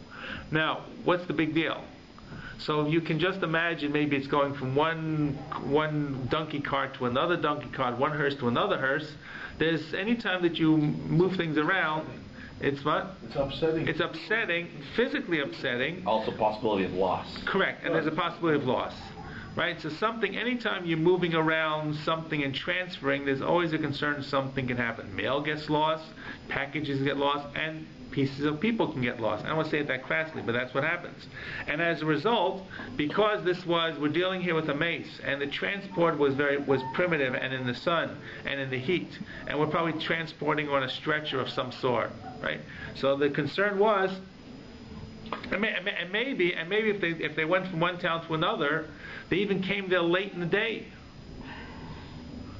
Now, what's the big deal? So you can just imagine, maybe it's going from one donkey cart to another donkey cart, one hearse to another hearse. There's any time that you move things around, it's what? It's upsetting. It's upsetting, physically upsetting. Also possibility of loss. Correct, and there's a possibility of loss. Right? So anytime you're moving around something and transferring, there's always a concern something can happen. Mail gets lost, packages get lost, and pieces of people can get lost. I don't want to say it that crassly, but that's what happens. And as a result, because we're dealing here with a mace, and the transport was primitive and in the sun and in the heat, and we're probably transporting on a stretcher of some sort, right? So the concern was, and maybe if they went from one town to another, they even came there late in the day.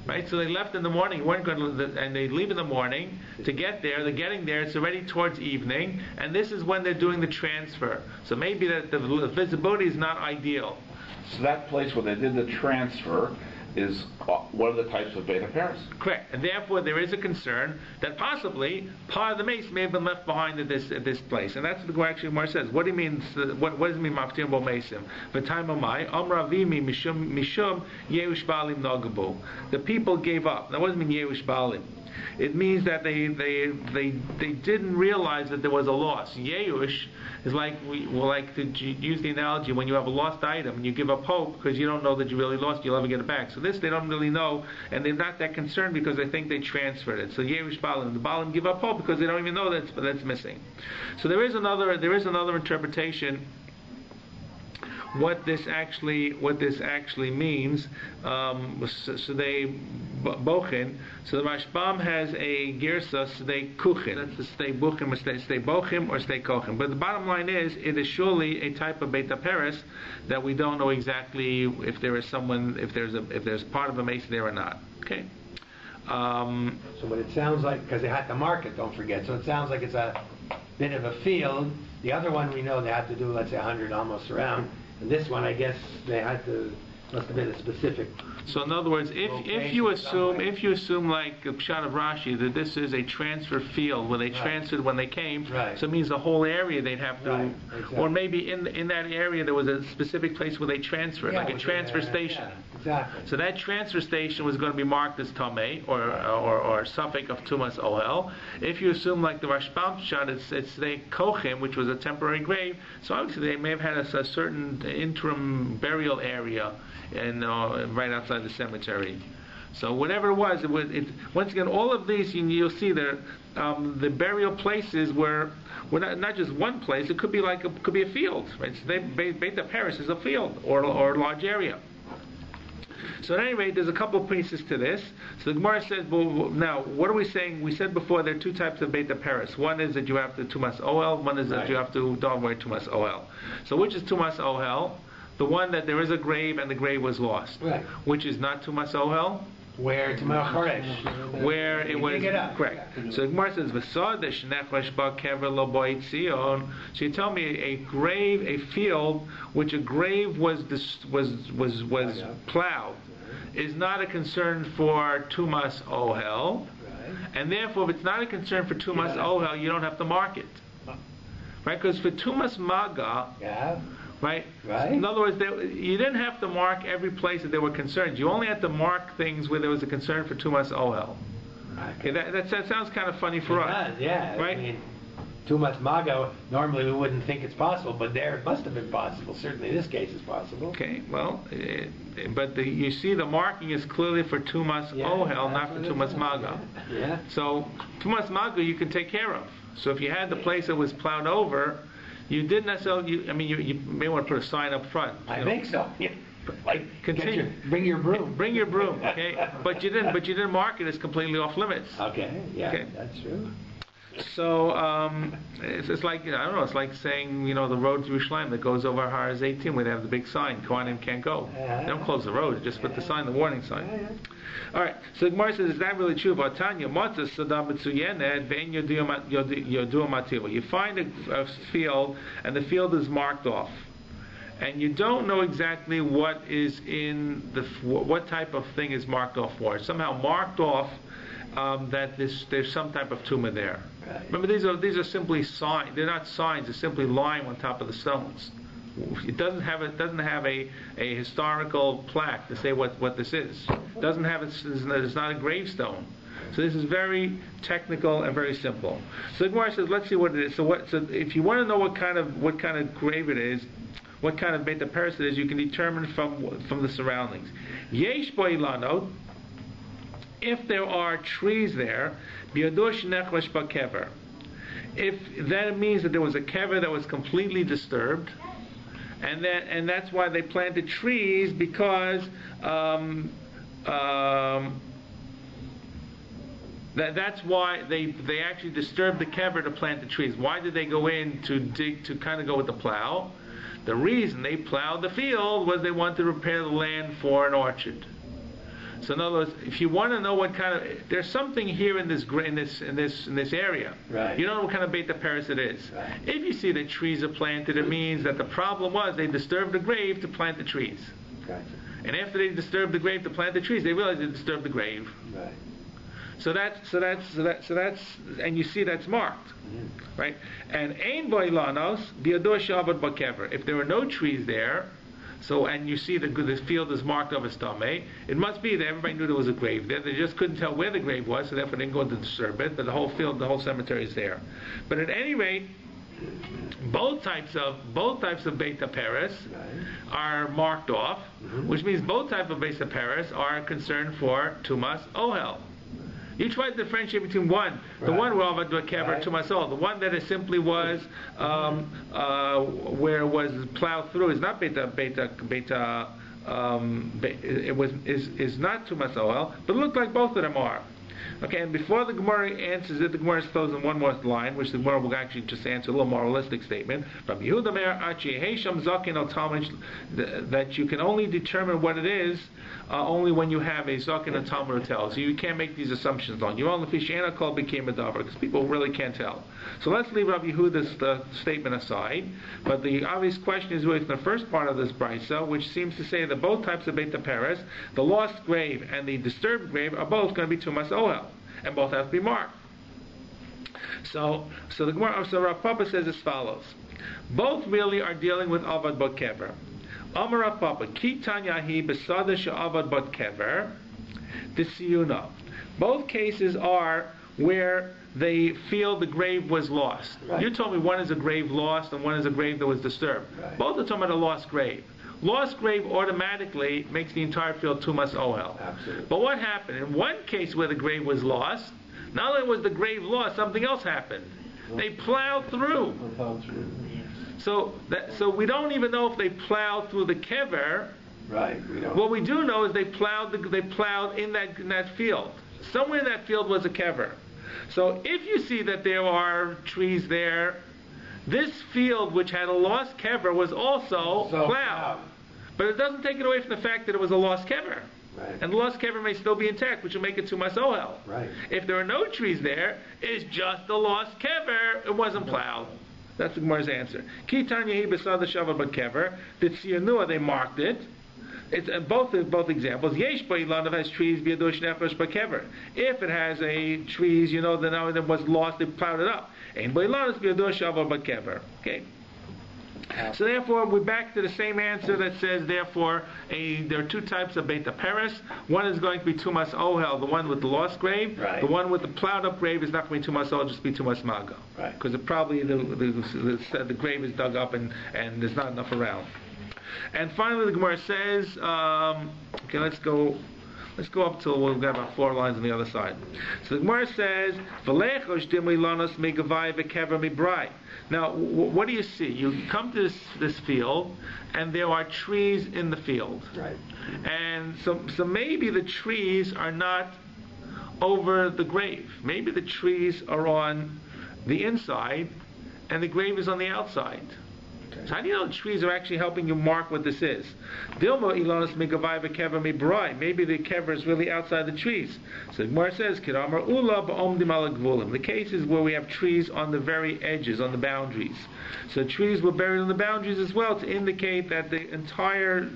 Right, so they left in the morning, and they leave in the morning to get there. They're getting there; it's already towards evening, and this is when they're doing the transfer. So maybe that the visibility is not ideal. So that place where they did the transfer is one of the types of BAYT Paris. Correct, and therefore there is a concern that possibly part of the mace may have been left behind at this place, and that's what the Gemara says. What do you mean? What does it mean? Maftir bo mesim. V'tayim amai amra vimi mishum yeush balim nagabu. The people gave up. That doesn't mean yeush balim. It means that they didn't realize that there was a loss. Yeush is like we like to use the analogy when you have a lost item and you give up hope because you don't know that you really lost, you'll ever get it back. So this they don't really know, and they're not that concerned because they think they transferred it. So Yerush Balim, the Balim give up hope because they don't even know that's missing. So there is another interpretation. What this actually means. So they bochin. So the Rashbam has a girsa stay kuchin. That's the stay buchim or stay bochim or stay kochim. But the bottom line is, it is surely a type of BAYT Paris that we don't know exactly if there is if there's part of a mace there or not. Okay. So what it sounds like, because they had to mark it, don't forget. So it sounds like it's a bit of a field. The other one we know they had to do, let's say 100 almost around. And this one, I guess, must have been a specific. So in other words, if you assume like the pshat of Rashi that this is a transfer field where they transferred when they came, so it means the whole area they'd have to, exactly. Or maybe in that area there was a specific place where they transferred, like a transfer station. Exactly. So that transfer station was going to be marked as Tameh or suffix of Tumas Ohel. If you assume like the Rashbam pshat, it's the Kochim, which was a temporary grave. So obviously they may have had a certain interim burial area right outside the cemetery. So whatever it was, once again, all of these you'll see there, the burial places were not just one place. It could be a field, right? So BAYT Paris is a field or a large area. So at any rate, there's a couple of pieces to this. So the Gemara says, well, now, what are we saying? We said before there are two types of BAYT Paris. One is that you have to Tumas Ohel, one is that you have to don't wear Tumas Ohel. So which is Tumas Ohel? The one that there is a grave and the grave was lost. Right. Which is not Tumas Ohel? Where Tumas Choresh. Where it was correct. So the Gemara says, so you tell me a grave, a field which a grave was plowed, is not a concern for Tumas Ohel, and therefore if it's not a concern for Tumas Ohel, you don't have to mark it. Right? Because for Tumas Maga, right? In other words, you didn't have to mark every place that there were concerns. You only had to mark things where there was a concern for Tumas Ohel. Okay, that sounds kind of funny for us. Does, yeah. Right? I mean, Tumas Maga, normally we wouldn't think it's possible, but there it must have been possible. Certainly in this case it's possible. Okay, well, but you see the marking is clearly for Tumas Ohel, not for Tumas Maga. Yeah. So Tumas Maga you can take care of. So if you had the place that was plowed over, you didn't necessarily. You may want to put a sign up front. I think so. Yeah. Like continue. Bring your broom. Bring your broom. Okay, but you didn't mark it as completely off limits. Okay. Yeah. Okay. That's true. So it's like, I don't know, it's like saying, the road to Yerushalayim that goes over Har Zaytim where they have the big sign, Kohanim can't go. They don't close the road, they just put the sign, the warning sign. Alright, so the Gemara says, is that really true? You find a field, and the field is marked off. And you don't know exactly what is in what type of thing is marked off for. It's somehow marked off that there's some type of tumah there. Right. Remember, these are simply signs. They're not signs. They're simply lime on top of the stones. It doesn't have a historical plaque to say what this is. It doesn't have it's not a gravestone. So this is very technical and very simple. So the Gemara says, let's see what it is. So if you want to know what kind of grave it is, what kind of BAYT Paris it is, you can determine from the surroundings. Yesh bo ilanot. If there are trees there, if that means that there was a kever that was completely disturbed, and that's why they planted trees, because that's why they actually disturbed the kever to plant the trees. Why did they go in to dig, to kind of go with the plow? The reason they plowed the field was they wanted to prepare the land for an orchard. So in other words, if you want to know what kind of, there's something here in this area. Right. You don't know what kind of BAYT Paris it is. Right. If you see that trees are planted, it means that the problem was they disturbed the grave to plant the trees. Gotcha. And after they disturbed the grave to plant the trees, they realized they disturbed the grave. Right. So that's, and you see that's marked, right? And ein bo ilanos bi'ado she'avad ba'kever. If there were no trees there, and you see the field is marked of a stomach, it must be that everybody knew there was a grave there. They just couldn't tell where the grave was, so therefore they didn't go to disturb it. But the whole field, the whole cemetery is there. But at any rate, both types of BAYT Paris are marked off, which means both types of BAYT Paris are concerned for Tumas Ohel. You try to differentiate between one, the one where Avad Kever to myself, the one that it simply was where it was plowed through is not is not to myself, but it looked like both of them are. Okay, and before the Gemara answers it, the Gemara throws in one more line, which the Gemara will actually just answer a little moralistic statement. From Yehuda Meir Achi Heisham Zakin al Talmud, that you can only determine what it is only when you have a Zakin al Talmud tells. So you can't make these assumptions on. You only fish and call became a davar because people really can't tell. So let's leave Rabbi Yehuda's statement aside. But the obvious question is with the first part of this brisa, which seems to say that both types of BAYT Paris, the lost grave and the disturbed grave, are both going to be Tumas Ohel, and both have to be marked. So the Gemara, Rav Papa says as follows: both really are dealing with Avad Bot Kever. Amar Rav Papa, Ki Tanyahi Besada She'avad Bot Kever Disiyuna. Both cases are where they feel the grave was lost. Right. You told me one is a grave lost and one is a grave that was disturbed. Right. Both are talking about a lost grave. Lost grave automatically makes the entire field Tumas Ohel. Absolutely. But what happened? In one case where the grave was lost, not only was the grave lost, something else happened. They plowed through. So we don't even know if they plowed through the kever, Right. We don't. What we do know is they plowed in that field. Somewhere in that field was a kever. So if you see that there are trees there, this field which had a lost kever was also plowed. But it doesn't take it away from the fact that it was a lost kever. Right. And the lost kever may still be intact, which will make it tumas ohel. Right. If there are no trees there, it's just a lost kever. It wasn't plowed. That's the Gemara's answer. KATAN yehi besad shava b'kever. The tziyanua, they marked it. It's both examples. Yesh ba'ilanav has trees b'yadosh nefesh b'kever. If it has a trees, then now it was lost. They plowed it up. Ein ba'ilanav b'yadosh shava b'kever. Okay. So therefore, we're back to the same answer that says, therefore, there are two types of Beit Paris. One is going to be Tumas Ohel, the one with the lost grave. Right. The one with the plowed up grave is not going to be Tumas Ohel, just be Tumas Mago. Right. Because probably the grave is dug up and there's not enough around. And finally, the Gemara says, okay, let's go up till we've got about 4 lines on the other side. So the Gemara says, "V'lechosh dimli lanos megavai v'kever mibrai." Now, what do you see? You come to this field, and there are trees in the field. Right. And so maybe the trees are not over the grave. Maybe the trees are on the inside, and the grave is on the outside. So how do you know the trees are actually helping you mark what this is? Dilma ilanos megavai v'kever mibrai. Maybe the kever is really outside the trees. So the Gemara says, "Kiramar ula ba'omdim ala gvulim." The cases where we have trees on the very edges, on the boundaries. So trees were buried on the boundaries as well to indicate that the entire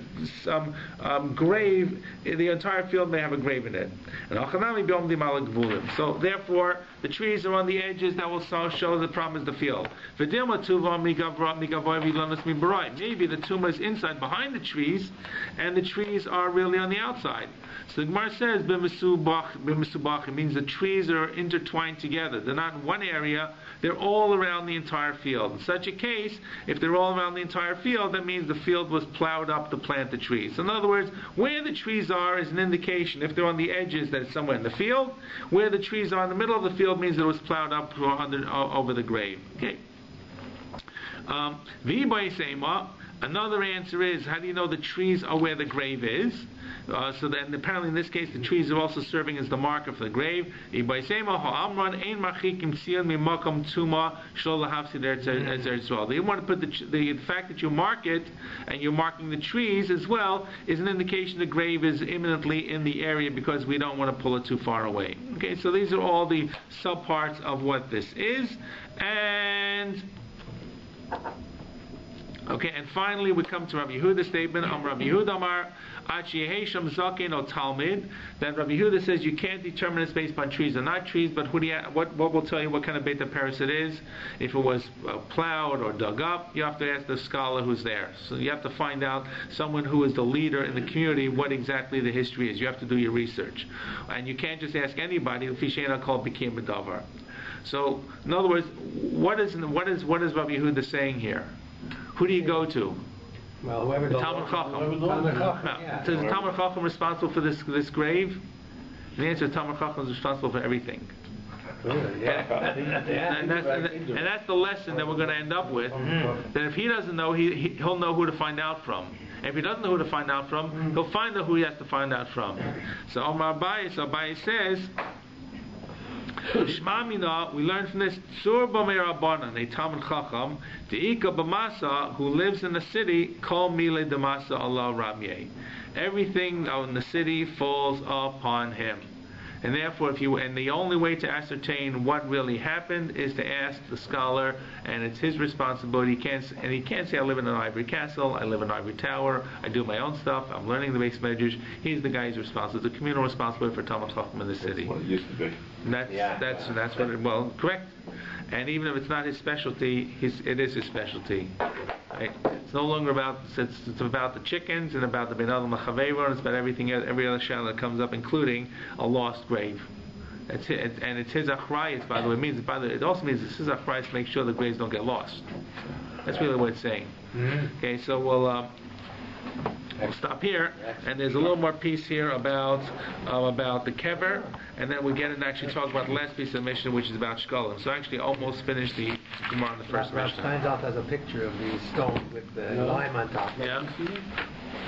grave, the entire field may have a grave in it. And achanami ba'omdim ala gvulim. So therefore, the trees are on the edges. That will show the problem is the field. V'dilma tuva megavai. Maybe the tumor is inside behind the trees, and the trees are really on the outside. So the Gemara says, b'misubach, it means the trees are intertwined together. They're not in one area, they're all around the entire field. In such a case, if they're all around the entire field, that means the field was plowed up to plant the trees. So in other words, where the trees are is an indication. If they're on the edges, that it's somewhere in the field. Where the trees are in the middle of the field means that it was plowed up over the grave. Okay. Another answer is, how do you know the trees are where the grave is? So then apparently in this case the trees are also serving as the marker for the grave. You want to put the fact that you mark it and you're marking the trees as well is an indication the grave is imminently in the area because we don't want to pull it too far away. Okay, so these are all the subparts of what this is. And finally we come to Rabbi Yehuda's statement. Rabbi Yehuda Amar Achiyehesham Zaken o Talmud. That Rabbi Yehuda says you can't determine it's based upon trees or not trees, but what will tell you what kind of Beit Paris it is? If it was plowed or dug up, you have to ask the scholar who's there. So you have to find out someone who is the leader in the community what exactly the history is. You have to do your research, and you can't just ask anybody. Fishena called Bikim B'Davar. So in other words, what is Rabbi Yehuda saying here? Who do you go to? Well, whoever the Talmud Chacham. Is the Talmud Chacham responsible for this grave? The answer is Talmud Chacham is responsible for everything. And that's the lesson that we're going to end up with. That if he doesn't know, he'll know who to find out from. And if he doesn't know who to find out from, he'll find out who he has to find out from. So Abaye says, Shmamina, we learn from this, Tzur B'mei Rabbanan, a Talmud Chacham, De'ika B'masa, who lives in the city, Kol Mile D'masa Allah Ramye. Everything in the city falls upon him. And therefore, the only way to ascertain what really happened is to ask the scholar, and it's his responsibility. He can't say, I live in an ivory castle, I live in an ivory tower, I do my own stuff, I'm learning the base measures. He's the guy who's responsible. It's the communal responsibility for Talmud Chacham in the city. That's what it used to be. That's what it, well, correct. And even if it's not his specialty, it is his specialty. Right? It's no longer about, it's about the chickens and about the Ben Adam Machaveira, and it's about everything, every other shadow that comes up, including a lost grave. And it's his achrayus, by the way. It also means it's his achrayus to make sure the graves don't get lost. That's really what it's saying. Okay, so we'll stop here, and there's a little more piece here about the kever, and then we get into actually talk about the last piece of the mission, which is about shkolim. So actually, almost finished the Gemara on the first mission. Steinsaltz has a picture of the stone with the lime on top. Yeah.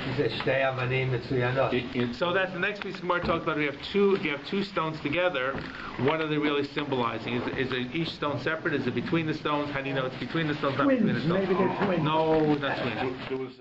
He says, "Shtei avanim mitzuyanot." So that's the next piece of Gemara talks about. If you have two stones together, what are they really symbolizing? Is each stone separate? Is it between the stones? How do you know it's between the stones, not between the Twins, stones? maybe they're twins. No, not twins. There was